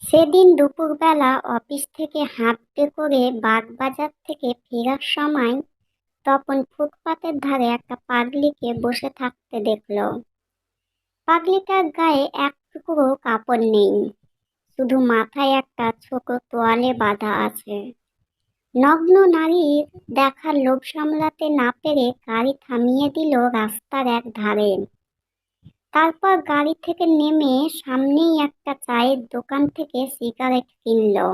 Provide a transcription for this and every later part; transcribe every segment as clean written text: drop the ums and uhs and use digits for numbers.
সেদিন দুপুরবেলা অফিস থেকে হাঁটতে করে বাগবাজার থেকে ফেরার সময় তপন ফুটপাতের ধারে একটা পাগলিকে বসে থাকতে দেখলো। পাগলিটার গায়ে এক টুকরো কাপড় নেই, শুধু মাথায় একটা ছোট তোয়ালে বাঁধা আছে। নগ্ন নারীর দেখার লোভ সামলাতে না পেরে গাড়ি থামিয়ে দিল রাস্তার এক ধারে। তারপর গাড়ি থেকে নেমে সামনেই একটা চায়ের দোকান থেকে সিগারেট কিনলো।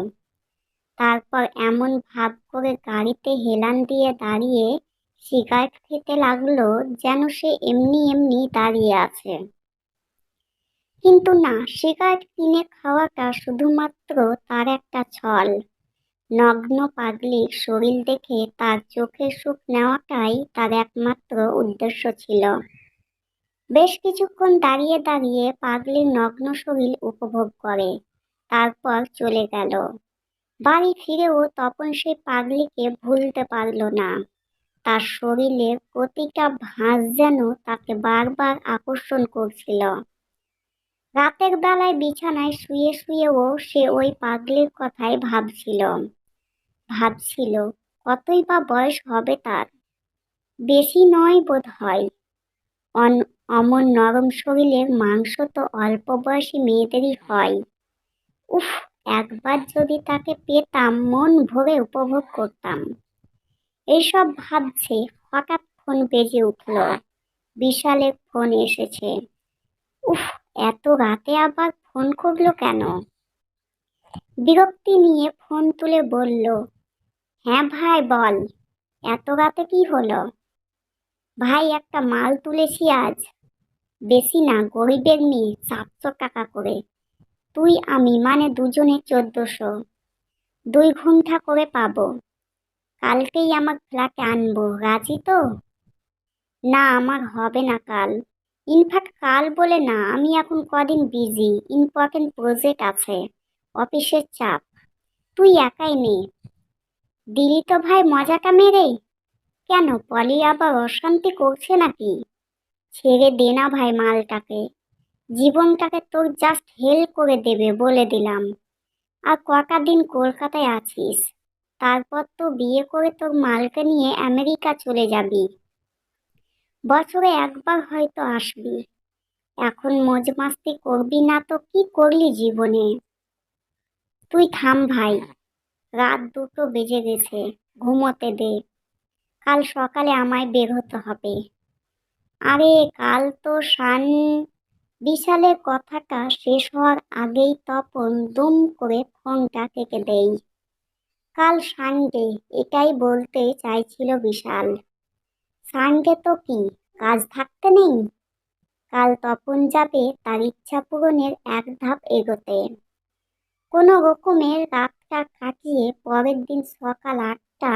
তারপর এমন ভাব করে গাড়িতে হেলান দিয়ে দাঁড়িয়ে সিগারেট খেতে লাগলো যেন সে এমনি এমনি দাঁড়িয়ে আছে। কিন্তু না, সিগারেট কিনে খাওয়াটা শুধুমাত্র তার একটা ছল। নগ্ন পাগলির শরীর দেখে তার চোখের সুখ নেওয়াটাই তার একমাত্র উদ্দেশ্য ছিল। বেশ কিছুক্ষণ দাঁড়িয়ে দাঁড়িয়ে পাগলির নগ্ন শরীর উপভোগ করে, তারপর চলে গেল। বাড়ি ফিরেও তপন সেই পাগলিকে ভুলতে পারল না। তার শরীরের প্রতিটা ভাঁজ যেন তাকে বারবার আকর্ষণ করছিল। রাতের বেলায় বিছানায় শুয়ে শুয়েও সে ওই পাগলির কথাই ভাবছিল কতই বা বয়স হবে তার। বেশি নয় বোধ হয়। অমন নরম শরীরের মাংস তো অল্প বয়সী মেয়েদেরই হয়। উফ, একবার যদি তাকে পেতাম মন ভরে উপভোগ করতাম। এইসব ভাবছে, হঠাৎ ফোন বেজে উঠল। বিশালের ফোন এসেছে। উফ, এত রাতে আবার ফোন করলো কেন? বিরক্তি নিয়ে ফোন তুলে বলল, হ্যাঁ ভাই বল, এত রাতে কি হলো? ভাই, একটা মাল তুলেছি আজ। বেশি না, গরিবের মেয়ে, 700 টাকা করে। তুই আমি মানে দুজনে 1400। 2 ঘন্টা করে পাবো। কালকেই আমার ফ্ল্যাটে আনবো, রাজি তো? না, আমার হবে না কাল। ইনফ্যাক্ট কাল বলে না, আমি এখন কদিন বিজি, ইম্পর্টেন্ট প্রজেক্ট আছে, অফিসের চাপ। তুই একাই নে। দিলি তো ভাই মজাটা মেরে। কেন, পলি আবার অশান্তি করছে নাকি? ছেড়ে দে না ভাই মালটাকে। জীবনটাকে তোর জাস্ট হেল করে দেবে বলে দিলাম। আর কটা দিন কলকাতায় আছিস, তারপর তো বিয়ে করে তোর মালকে নিয়ে আমেরিকা চলে যাবি। বছরে একবার হয়তো আসবি। এখন মজ মাস্তি করবি না তো কি করলি জীবনে? তুই থাম ভাই, রাত 2টো বেজে গেছে, ঘুমোতে দে। কাল সকালে আমায় বের হতে হবে। আরে কাল তো বিশালের কথাটা শেষ হওয়ার আগেই তপন দুম করে ফোনটা কেটে দেয়। কাল সানডে, এটাই বলতে চাইছিল বিশাল। সানডে তো কি, কাজ থাকতে নেই? কাল তপন যাবে তার ইচ্ছা পূরণের এক ধাপ এগোতে। কোনো রকমের রাতটা কাটিয়ে পরের দিন সকাল 8টা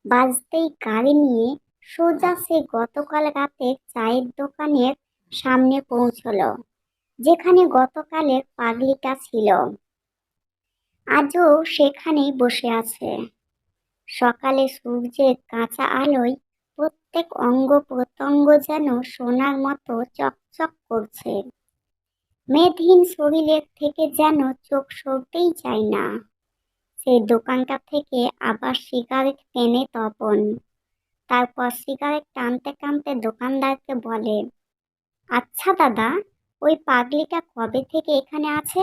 বাজতেই গাড়ি নিয়ে সোজা সে গতকাল রাতে চায়ের দোকানের সামনে পৌঁছলো, যেখানে গতকালের পাগলিটা ছিল। আজও সেখানেই বসে আছে। সকালে সূর্যের কাঁচা আলোয় প্রত্যেক অঙ্গ প্রত্যঙ্গ যেন সোনার মতো চকচক করছে। মেদহীন শরীরের থেকে যেন চোখ সরতেই চায় না। সেই দোকানটা থেকে আবার সিগারেট টেনে তপন। তারপর সিগারেট টানতে টানতে দোকানদারকে বলে, আচ্ছা দাদা, ওই পাগলিটা কবে থেকে এখানে আছে?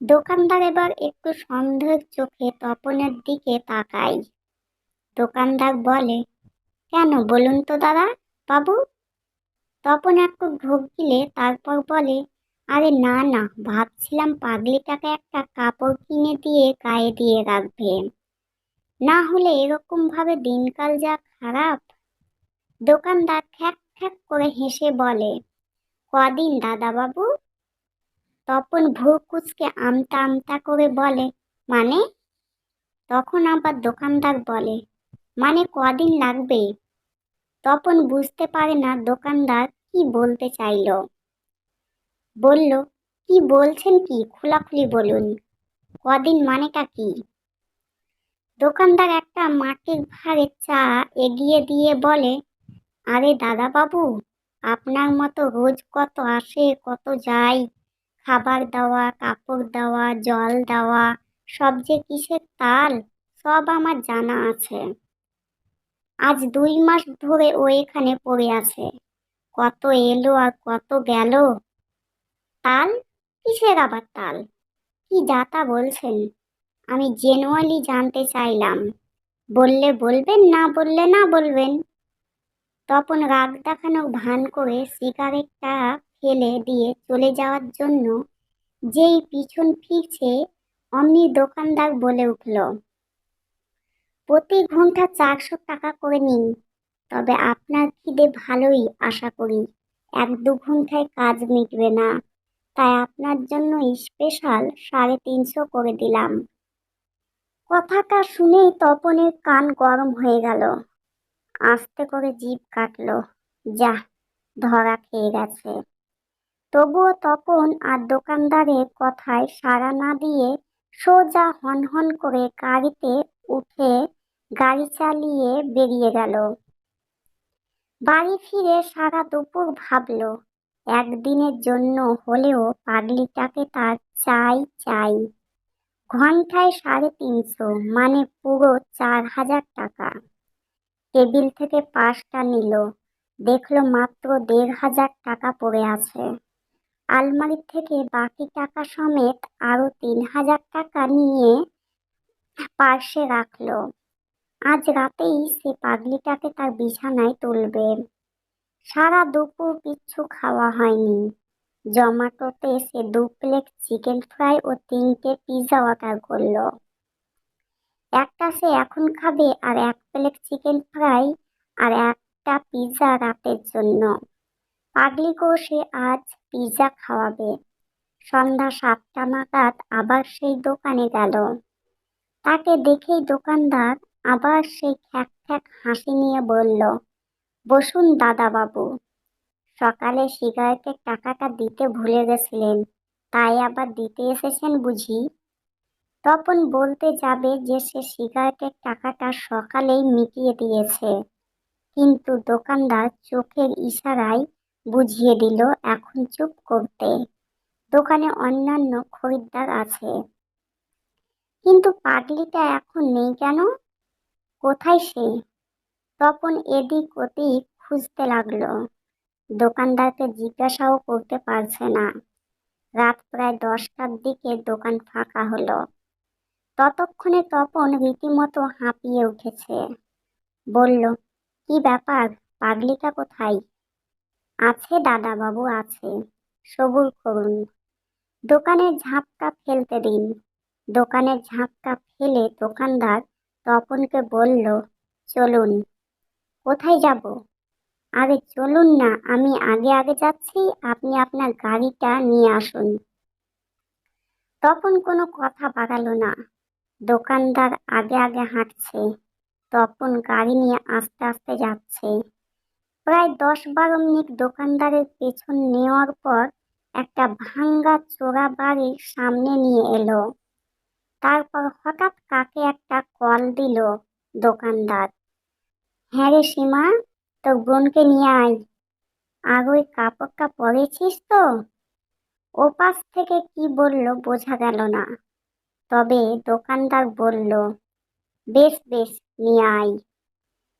দোকানদার এবার একটু সন্দেহের চোখে তপনের দিকে তাকায়। দোকানদার বলে, কেন বলুন তো দাদা বাবু? তপন একটু ঢোক গিলে তারপর বলে, আরে না না, ভাবছিলাম পাগলিটাকে একটা কাপড় কিনে দিয়ে গায়ে দিয়ে রাখবে। না হলে এরকম ভাবে দিনকাল যা খারাপ। দোকানদার খ্যাক খ্যাক করে হেসে বলে, কদিন দাদা বাবু? তপন ভ্রু কুঁচকে আমতা আমতা করে বলে, মানে? তখন আবার দোকানদার বলে, মানে কদিন লাগবে। তপন বুঝতে পারে না দোকানদার কি বলতে চাইলো। বলল, কি বলছেন কি, খোলাখুলি বলুন, কদিন মানেটা কি? দোকানদার একটা মাটির ভাঁড়ে চা এগিয়ে দিয়ে বলে, আরে দাদা বাবু, আপনার মতো রোজ কত আসে কত যায়, খাবার দেওয়া, কাপড় দেওয়া, জল দেওয়া, সব যে কিসের তাল সব আমার জানা আছে। আজ 2 মাস ধরে ও এখানে পড়ে আছে। কত এলো আর কত গেল। তাল? কিসের আবার তাল? কি যাতা বলছেন? আমি জেনুয়ালি জানতে চাইলাম। বললে বলবেন, না বললে না বলবেন। তপন রাগ দেখানোর ভান করে সিগারেটটা ফেলে দিয়ে চলে যাওয়ার জন্য যেই পিছন ফিরছে অমনি দোকানদার বলে উঠল, প্রতি ঘন্টা 400 টাকা করে নিন। তবে আপনার খিদে ভালোই আশা করি। 1-2 ঘন্টায় কাজ মিটবে না, তাই আপনার জন্য স্পেশাল 350 করে দিলাম। কথাটা শুনেই তপনের কান গরম হয়ে গেল। আস্তে করে জিভ কাটলো, যা, ধরা খেয়ে গেছে। তবুও তপন আর দোকানদারের কথায় সাড়া না দিয়ে সোজা হনহন করে গাড়িতে উঠে গাড়ি চালিয়ে বেরিয়ে গেল। বাড়ি ফিরে সারা দুপুর ভাবলো, একদিনের জন্য হলেও পাগলিটাকে তার চাই চাই। ঘন্টায় 350, মানে পুরো 4000 টাকা। টেবিল থেকে পাঁচটা নিল, দেখলো মাত্র 1500 টাকা পড়ে আছে। আলমারি থেকে বাকি টাকা সমেত আরো 3000 টাকা নিয়ে পার্সে রাখলো। আজ রাতেই সে পাগলিটাকে তার বিছানায় তুলবে। সারা দুপুর কিচ্ছু খাওয়া হয়নি। জোম্যাটোতে সে 2 প্লেট চিকেন ফ্রাই ও 3টে পিৎজা অর্ডার করলো। একটা সে এখন খাবে আর 1 প্লেট চিকেন ফ্রাই আর একটা পিৎজা রাতের জন্য। পাগলিকেও সে আজ পিৎজা খাওয়াবে। সন্ধ্যা 7টা নাগাদ আবার সেই দোকানে গেল। তাকে দেখেই দোকানদার আবার সেই খ্যাক খ্যাক হাসি নিয়ে বলল, বসুন দাদাবাবু। সকালে সিগারেটের টাকাটা দিতে ভুলে গেছিলেন, তাই আবার দিতে এসেছেন বুঝি? তপন বলতে যাবে যে সে সিগারেটের টাকাটা সকালেই মিটিয়ে দিয়েছে, কিন্তু দোকানদার চোখের ইশারায় বুঝিয়ে দিল এখন চুপ করতে, দোকানে অন্যান্য খরিদ্দার আছে। কিন্তু পাগলিটা এখন নেই কেন? কোথায় সে? তপন এদিক ওদিক খুঁজতে লাগলো। দোকানদারকে জিজ্ঞাসাও করতে পারছে না। রাত প্রায় 10টার দিকে দোকান ফাঁকা হলো। ততক্ষণে তপন রীতিমতো হাঁপিয়ে উঠেছে। বলল, কি ব্যাপার, পাগলিটা কোথায়? আছে দাদাবাবু, আছে, সবুর করুন। দোকানের ঝাঁপটা ফেলতে দিন। দোকানের ঝাঁপটা ফেলে দোকানদার তপনকে বলল, চলুন। কোথায় যাব? আরে চলুন না, আমি আগে আগে যাচ্ছি, আপনি আপনার গাড়িটা নিয়ে আসুন। তপন কোনো কথা বাড়ালো না। দোকানদার আগে আগে হাঁটছে, তপন গাড়ি নিয়ে আস্তে আস্তে যাচ্ছে। প্রায় 10-12 মিনিট দোকানদারের পেছন নেওয়ার পর একটা ভাঙ্গা চোরা বাড়ির সামনে নিয়ে এলো। তারপর হঠাৎ কাকে একটা কল দিল দোকানদার। হ্যাঁ রে সীমা, তোর বোনকে নিয়ে আয়। আর ওই কাপড়টা পরেছিস তো? ওপাশ থেকে কি বলল বোঝা গেল না, তবে দোকানদার বলল, বেশ বেশ, নিয়ে আয়।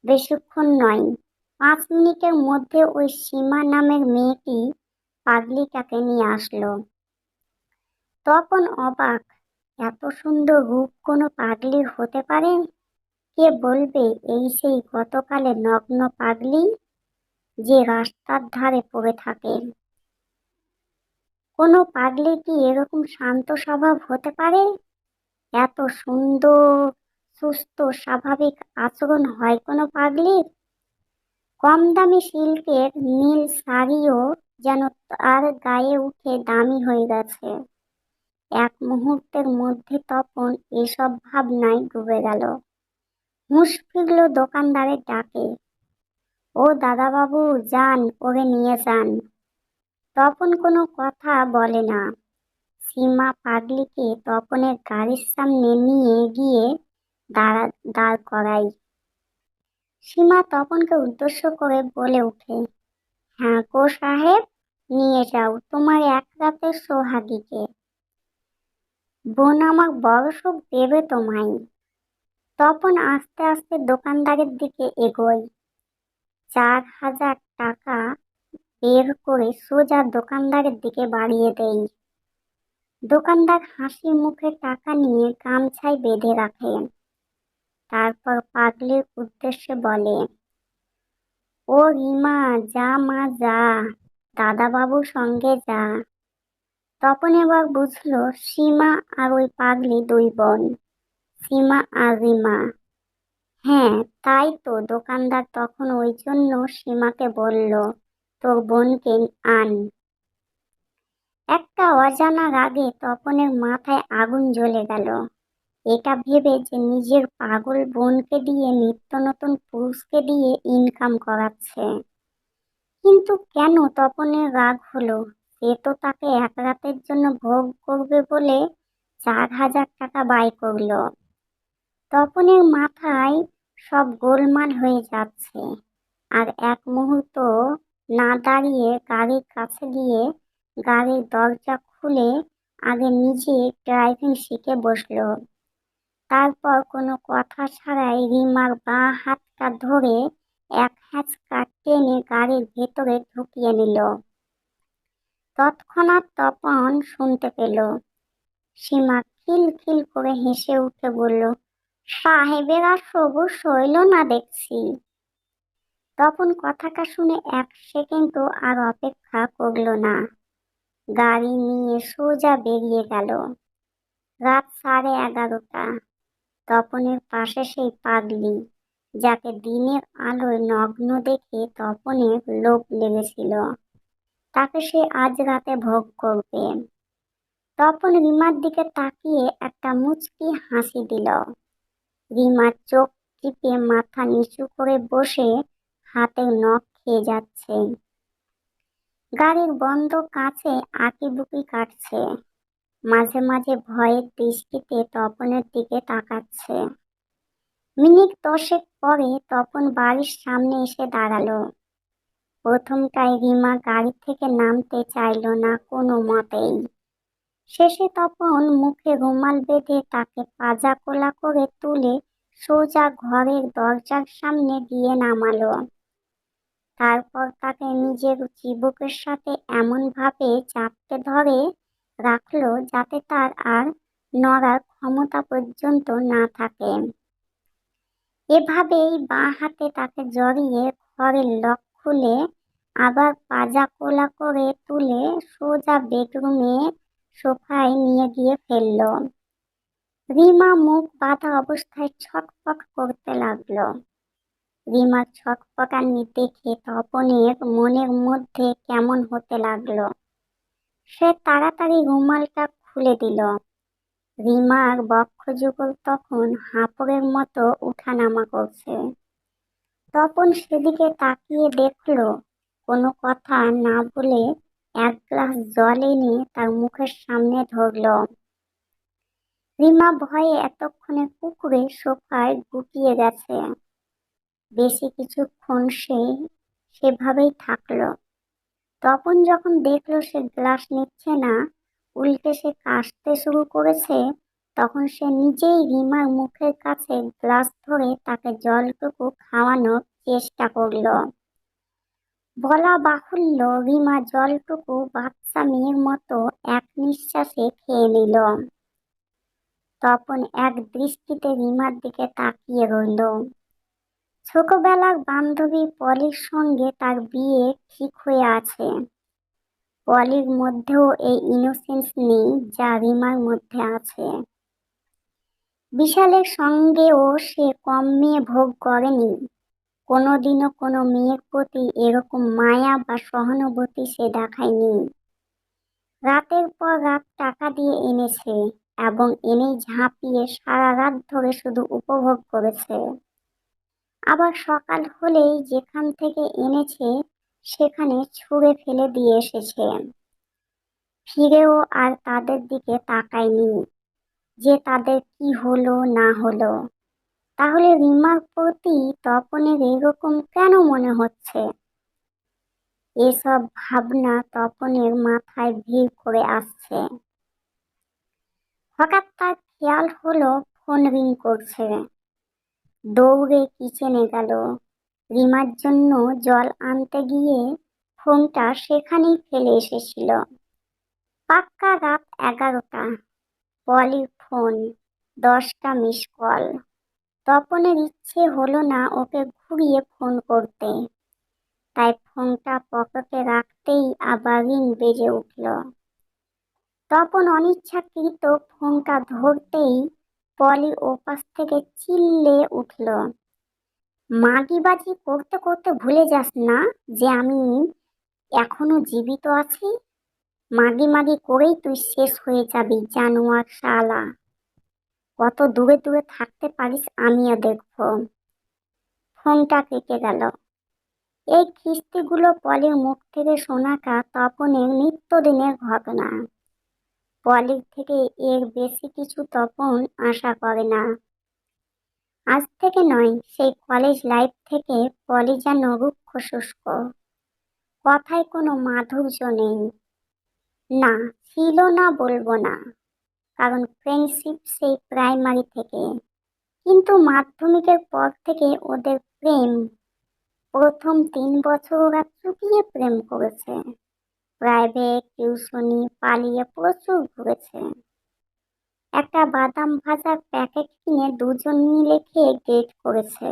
বেশিক্ষণ নয়, 5 মিনিটের মধ্যে ওই সীমা নামের মেয়েটি পাগলিটাকে নিয়ে আসলো। তখন অবাক, এত সুন্দর রূপ কোনো পাগলির হতে পারে? কে বলবে এই সেই গতকালের নগ্ন পাগলি যে রাস্তার ধারে পড়ে থাকে? কোনো পাগলি কি এরকম শান্ত স্বভাব হতে পারে? এত সুন্দর, সুস্থ, স্বাভাবিক আচরণ হয় কোনো পাগলির? কম দামি সিল্কের নীল শাড়িও যেন তার গায়ে উঠে দামি হয়ে গেছে। এক মুহূর্তের মধ্যে তপন এসব ভাবনায় ডুবে গেল। হুঁশ ফিরল দোকানদারের ডাকে, ও দাদাবাবু, যান, ওরে নিয়ে যান। তপন কোনো কথা বলে না। সীমা পাগলিকে তপনের গাড়ির সামনে নিয়ে গিয়ে দাঁড় করায়। সীমা তপনকে উদ্দেশ্য করে বলে ওঠে, হ্যাঁ গো সাহেব, নিয়ে যাও তোমার এক রাতের সোহাগীকে। বোন আমার বড় সুখ দেবে তোমায়। তপন আস্তে আস্তে দোকানদারের দিকে এগোয়। 4,000 টাকা বের করে সোজা দোকানদারের দিকে বাড়িয়ে দেয়। দোকানদার হাসি মুখে টাকা নিয়ে গামছায় বেঁধে রাখে। তারপর পাগলির উদ্দেশ্যে বলে, ও রিমা, যা মা যা, দাদাবাবুর সঙ্গে যা। তপন এবার বুঝলো সীমা আর ওই পাগলি দুই বোন, সীমা আর রিমা। হ্যাঁ, তাই তো দোকানদার তখন ওই জন্য সীমাকে বলল, তোর বোনকে আন। একটা অজানা রাগে তপনের মাথায় আগুন জ্বলে গেল। এটা ভেবে যে নিজের পাগল বোনকে দিয়ে নিত্য নতুন পুরুষকে দিয়ে ইনকাম করাচ্ছে। কিন্তু কেন তপনের রাগ হলো? সে তো তাকে এক রাতের জন্য ভোগ করবে বলে 4,000 টাকা ব্যয় করলো। তপনের মাথায় সব গোলমাল হয়ে যাচ্ছে। আর এক মুহূর্ত না দাঁড়িয়ে গাড়ির কাছে গিয়ে গাড়ির দরজা খুলে আগে নিজে ড্রাইভিং শিখে বসলো। তারপর কোনো কথা ছাড়াই রিমার বাঁ হাতটা ধরে এক হ্যাঁচকা টেনে গাড়ির ভেতরে ঢুকিয়ে নিল। তৎক্ষণাৎ তপন শুনতে পেল সীমা খিল খিল করে হেসে উঠে বলল, সাহেবের আর সবুর সইল না দেখছি। তপন কথাটা শুনে এক সেকেন্ডও আর অপেক্ষা করল না। গাড়ি নিয়ে সোজা বেরিয়ে গেল। রাত 11:30। তপনের পাশে সেই পাগলি, যাকে দিনের আলোয় নগ্ন দেখে তপনের লোভ লেগেছিল, তাকে সে আজ রাতে ভোগ করবে। তপন রিমার দিকে তাকিয়ে একটা মুচকি হাসি দিল। রিমা চোখ টিপে মাথা নিচু করে বসে হাতের নখ খেয়ে যাচ্ছে। গাড়ির বন্ধ কাঁচে আঁকিবুকি কাটছে। মাঝে মাঝে ভয়ের দৃষ্টিতে তপনের দিকে তাকাচ্ছে। মিনিট 10 পরে তপন বাড়ির সামনে এসে দাঁড়ালো। প্রথমটায় রিমা গাড়ি থেকে নামতে চাইল না কোনো মতেই। শেষে তপন মুখে রুমাল বেঁধে তাকে পাজা কোলা করে তুলে সোজা ঘরের দরজার সামনে গিয়ে নামালো। তারপর তাকে নিজের চিবুকের সাথে এমন ভাবে চাপটে ধরে রাখলো যাতে তার আর নড়ার ক্ষমতা পর্যন্ত না থাকে। এভাবেই বাঁ হাতে তাকে জড়িয়ে ঘরের লক খুলে আবার পাজা কোলা করে তুলে সোজা বেডরুমে সোফায় নিয়ে গিয়ে ফেলল। রিমা মুখ বাঁধা অবস্থায় ছটফট করতে লাগলো। রিমার ছটফটানি দেখে তপনের মনের মধ্যে কেমন হতে লাগলো। সে তাড়াতাড়ি রুমালটা খুলে দিল। রিমার বক্ষযুগল তখন হাঁপড়ের মতো উঠানামা করছে। তপন সেদিকে তাকিয়ে দেখল, কোনো কথা না বলে এক গ্লাস জল এনে তার মুখের সামনে ধরল। রিমা ভয়ে এতক্ষণে কুঁকড়ে সোফায় গুটিয়ে গেছে। বেশি কিছুক্ষণ সে সেভাবেই থাকলো। তপন যখন দেখলো সে গ্লাস নিচ্ছে না, উল্টে সে কাশতে শুরু করেছে, তখন সে নিজেই রিমার মুখের কাছে গ্লাস ধরে তাকে জলটুকু খাওয়ানোর চেষ্টা করলো। বলা বাহুল্য, রিমা জলটুকু বাচ্চা মেয়ের মতো এক নিঃশ্বাসে খেয়ে নিল। তপন এক দৃষ্টিতে রিমার দিকে তাকিয়ে রইল। ছোটবেলার বান্ধবী পলির সঙ্গে তার বিয়ে ঠিক হয়ে আছে। পলির মধ্যেও এই ইনোসেন্স নেই যা রিমার মধ্যে আছে। বিশালের সঙ্গেও সে কম মেয়ে ভোগ করেনি। কোনোদিনও কোনো মেয়ের প্রতি এরকম মায়া বা সহানুভূতি সে দেখায়নি। রাতের পর রাত টাকা দিয়ে এনেছে এবং এনেই ঝাঁপিয়ে সারা রাত ধরে শুধু উপভোগ করেছে। আবার সকাল হলেই যেখান থেকে এনেছে সেখানে ছুঁড়ে ফেলে দিয়ে এসেছে। ফিরেও আর তাদের দিকে তাকায়নি যে তাদের কি হলো না হলো। তাহলে রিমার প্রতি তপনের এরকম কেন মনে হচ্ছে? এসব ভাবনা তপনের মাথায় ভিড় করে আসছে। হঠাৎ তার খেয়াল হলো ফোন রিং করছে। দৌড়ে কিচেনে গেল। রিমার জন্য জল আনতে গিয়ে ফোনটা সেখানেই ফেলে এসেছিল। পাক্কা রাত 11টা। পলির ফোন, 10টা মিস কল। তপনের ইচ্ছে হলো না ওকে ঘুরিয়ে ফোন করতে, তাই ফোনটা পকেটে রাখতেই আবার রিং বেজে উঠল। তপন অনিচ্ছাকৃত ফোনটা ধরতেই পলি ওপাশ থেকে চিল্লে উঠল, মাগিবাজি করতে করতে ভুলে যাস না যে আমি এখনো জীবিত আছি? মাগি মাগি করেই তুই শেষ হয়ে যাবি জানোয়ার শালা। কত দূরে দূরে থাকতে পারিস আমিও দেখব। ফোনটা কেটে গেল। এই খিস্তিগুলো পলির মুখ থেকে শোনাটা তপনের নিত্যদিনের ঘটনা। পলির থেকে এর বেশি কিছু তপন আশা করে না। আজ থেকে নয়, সেই কলেজ লাইফ থেকে পলি যেন রুক্ষ শুষ্ক। কথায় কোনো মাধুর্য নেই। না, ছিল না বলবো না, কারণ ফ্রেন্ডশিপ সেই প্রাইমারি থেকে। কিন্তু মাধ্যমিকের পর থেকে ওদের প্রেম। প্রথম 3 বছর ওরা চুটিয়ে প্রেম করেছে। প্রাইভেট টিউশনি পালিয়ে প্রচুর ঘুরেছে। একটা বাদাম ভাজার প্যাকেট কিনে দুজন মিলে খেয়ে ডেট করেছে।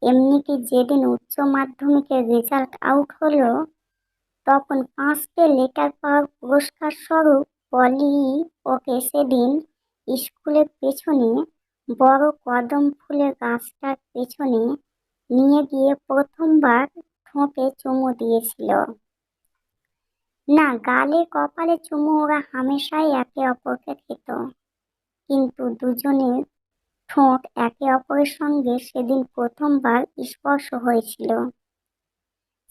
এমনিকি যেদিন উচ্চ মাধ্যমিকের রেজাল্ট আউট হলো, তখন 5টে লেটার পাওয়ার পুরস্কার স্বরূপ পলি ওকে সেদিন স্কুলের পেছনে বড় কদম ফুলের গাছটার পেছনে নিয়ে গিয়ে প্রথমবার ঠোঁটে চুমু দিয়েছিল। না, গালে কপালে চুমু ওরা হামেশাই একে অপরকে খেত, কিন্তু দুজনের ঠোঁট একে অপরের সঙ্গে সেদিন প্রথমবার স্পর্শ হয়েছিল।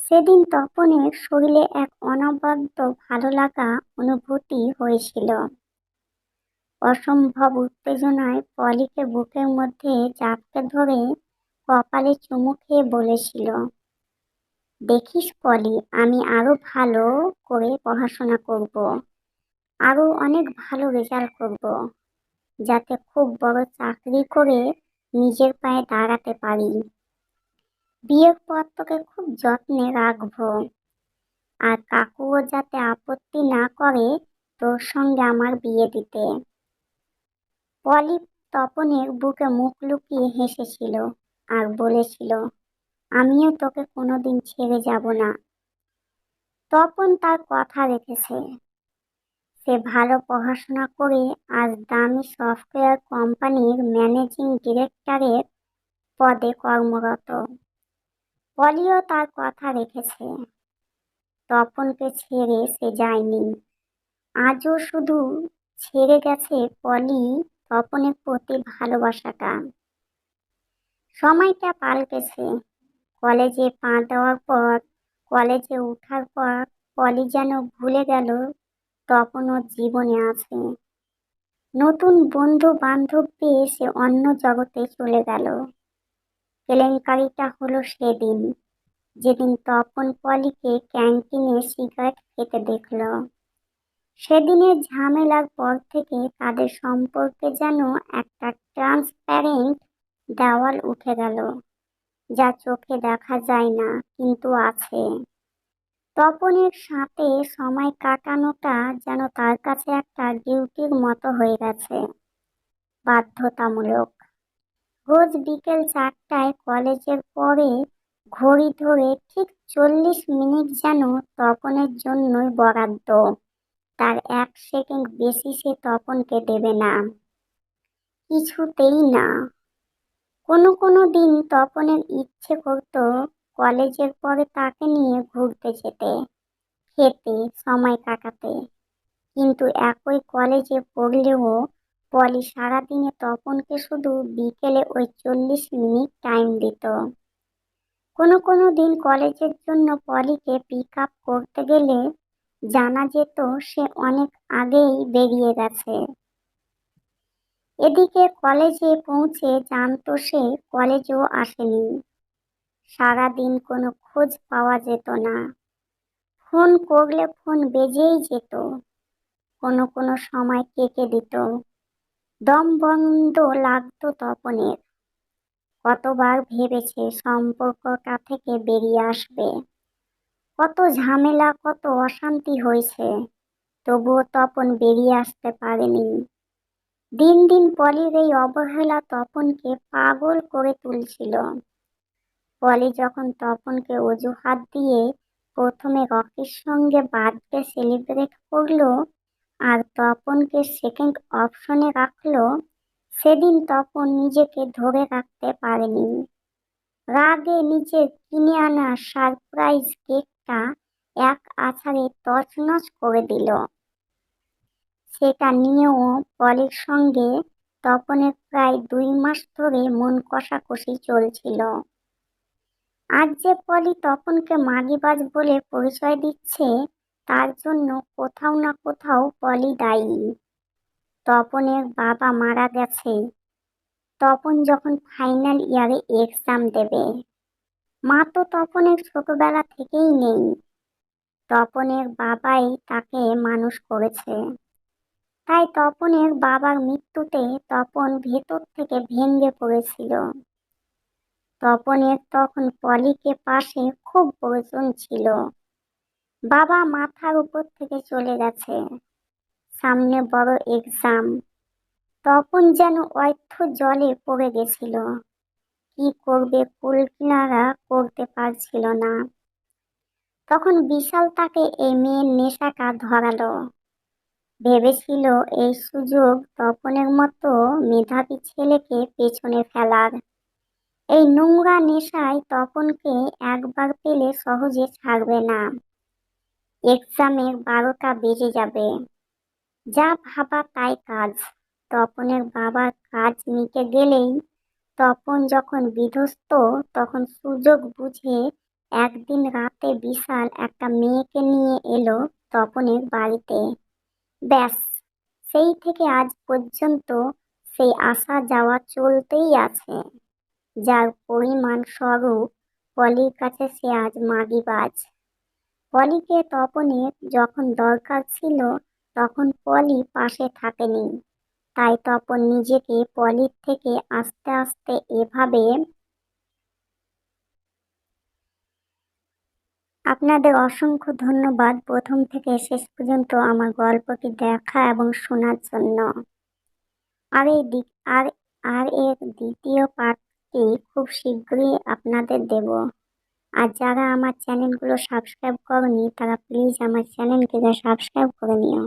সেদিন তপনের শরীরে এক অনবদ্য ভালো লাগা অনুভূতি হয়েছিল। অসম্ভব উত্তেজনায় পলিকে বুকের মধ্যে চাপকে ধরে কপালে চুমু খেয়ে বলেছিল, দেখিস পলি, আমি আরো ভালো করে পড়াশোনা করব, আরো অনেক ভালো রেজাল্ট করব, যাতে খুব বড় চাকরি করে নিজের পায়ে দাঁড়াতে পারি। বিয়ের পর তোকে খুব যত্নে রাখবো, আর কাকুও যাতে আপত্তি না করে তোর সঙ্গে আমার বিয়ে দিতে। পলি তপনের বুকে মুখ লুকিয়ে হেসেছিল আর বলেছিল, আমিও তোকে কোনোদিন ছেড়ে যাব না। তপন তার কথা রেখেছে। সে ভালো পড়াশোনা করে আজ দামি সফটওয়্যার কোম্পানির ম্যানেজিং ডিরেক্টরের পদে কর্মরত। পলিও তার কথা রেখেছে। তপনকে ছেড়ে সে যায়নি। আজও শুধু ছেড়ে গেছে পলি তপনের প্রতি ভালোবাসাটা। সময়টা পাল্টেছে। কলেজে পা দেওয়ার পর, কলেজে ওঠার পর পলি যেন ভুলে গেল তপন ওর জীবনে আছে। নতুন বন্ধু বান্ধব পেয়ে সে অন্য জগতে চলে গেল। কেলেঙ্কারিটা হলো সেদিন, যেদিন তপন পলিকে ক্যান্টিনে সিগারেট খেতে দেখল। সেদিনের ঝামেলার পর থেকে তাদের সম্পর্কে যেন একটা ট্রান্সপ্যারেন্ট দেওয়াল উঠে গেল, যা চোখে দেখা যায় না কিন্তু আছে। তপনের সাথে সময় কাটানোটা যেন তার কাছে একটা ডিউটির মতো হয়ে গেছে, বাধ্যতামূলক। রোজ বিকেল 4টায় কলেজের পরে ঘড়ি ধরে ঠিক 40 মিনিট যেন তপনের জন্যই বরাদ্দ। তার 1 সেকেন্ড বেশি সে তপনকে দেবে না, কিছুতেই না। কোনো কোনো দিন তপনের ইচ্ছে করতো কলেজের পরে তাকে নিয়ে ঘুরতে যেতে, খেতে, সময় কাটাতে। কিন্তু একই কলেজে পড়লেও পলি সারাদিনে তপনকে শুধু বিকেলে ওই 40 মিনিট টাইম দিত। কোনো কোনো দিন কলেজের জন্য পলিকে পিক আপ করতে গেলে জানা যেত সে অনেক আগেই বেরিয়ে গেছে। এদিকে কলেজে পৌঁছে জানতো সে কলেজেও আসেনি। সারাদিন কোনো খোঁজ পাওয়া যেত না। ফোন করলে ফোন বেজেই যেত, কোনো কোনো সময় কেটে দিত। দম বন্ধ লাগতো তপনের। কতবার ভেবেছে সম্পর্কটা থেকে বেরিয়ে আসবে, কত ঝামেলা কত অশান্তি হয়েছে, তবুও তপন বেরিয়ে আসতে পারেনি। দিন দিন পলির এই অবহেলা তপনকে পাগল করে তুলছিল। পলি যখন তপনকে অজুহাত দিয়ে প্রথমে রকির সঙ্গে বার্থডে সেলিব্রেট করলো আর তপনকে সেকেন্ড অপশনে রাখলো, সেদিন তপন নিজেকে ধরে রাখতে পারেনি। রাগে নিজের কিনে আনা সারপ্রাইজ কেকটা এক আছাড়ে তছনছ করে দিল। সেটা নিয়েও পলির সঙ্গে তপনের প্রায় 2 মাস ধরে মন কষাকষি চলছিল। আজ যে পলি তপনকে মাগিবাজ বলে পরিচয় দিচ্ছে, তার জন্য কোথাও না কোথাও পলি দায়ী। তপনের বাবা মারা গেছে তপন যখন ফাইনাল ইয়ারে এক্সাম দেবে। মা তো তপনের ছোটবেলা থেকেই নেই। তপনের বাবাই তাকে মানুষ করেছে। তাই তপনের বাবার মৃত্যুতে তপন ভেতর থেকে ভেঙে পড়েছিল। তপনের তখন পলিকে পাশে খুব প্রয়োজন ছিল। বাবা মাথার উপর থেকে চলে গেছে, সামনে বড় এক্সাম। তপন যেন অর্থ জলে পড়ে গেছিল। কি করবে কুল কিনারা করতে পারছিল না। তখন বিশাল তাকে এই মেয়ের নেশাটা ধরালো। ভেবেছিল এই সুযোগ তপনের মতো মেধাবী ছেলেকে পেছনে ফেলার। এই নোংরা নেশায় তপনকে একবার পেলে সহজে ছাড়বে না। এক্সামের 12টা বেজে যাবে, যা ভাবা তাই কাজ। তপনের বাবার কাজ মিটে গেলেই তপন যখন বিধ্বস্ত, তখন সুযোগ বুঝে একদিন রাতে বিশাল একটা মেয়েকে নিয়ে এলো তপনের বাড়িতে। ব্যাস, সেই থেকে আজ পর্যন্ত সেই আসা যাওয়া চলতেই আছে, যার পরিমাণ স্বরূপ পলির কাছে সে আজ মাগিবাজ। পলিকে তপনের যখন দরকার ছিল তখন পলি পাশে থাকেনি। তাই তপন নিজেকে পলির থেকে আস্তে আস্তে এভাবে। আপনাদের অসংখ্য ধন্যবাদ প্রথম থেকে শেষ পর্যন্ত আমার গল্পটি দেখা এবং শোনার জন্য। আর এই দিক আর আর এর দ্বিতীয় পার্টটি খুব শীঘ্রই আপনাদের দেব। আর যারা আমার চ্যানেলগুলো সাবস্ক্রাইব করনি তারা প্লিজ আমার চ্যানেলটিকে সাবস্ক্রাইব করে নিও।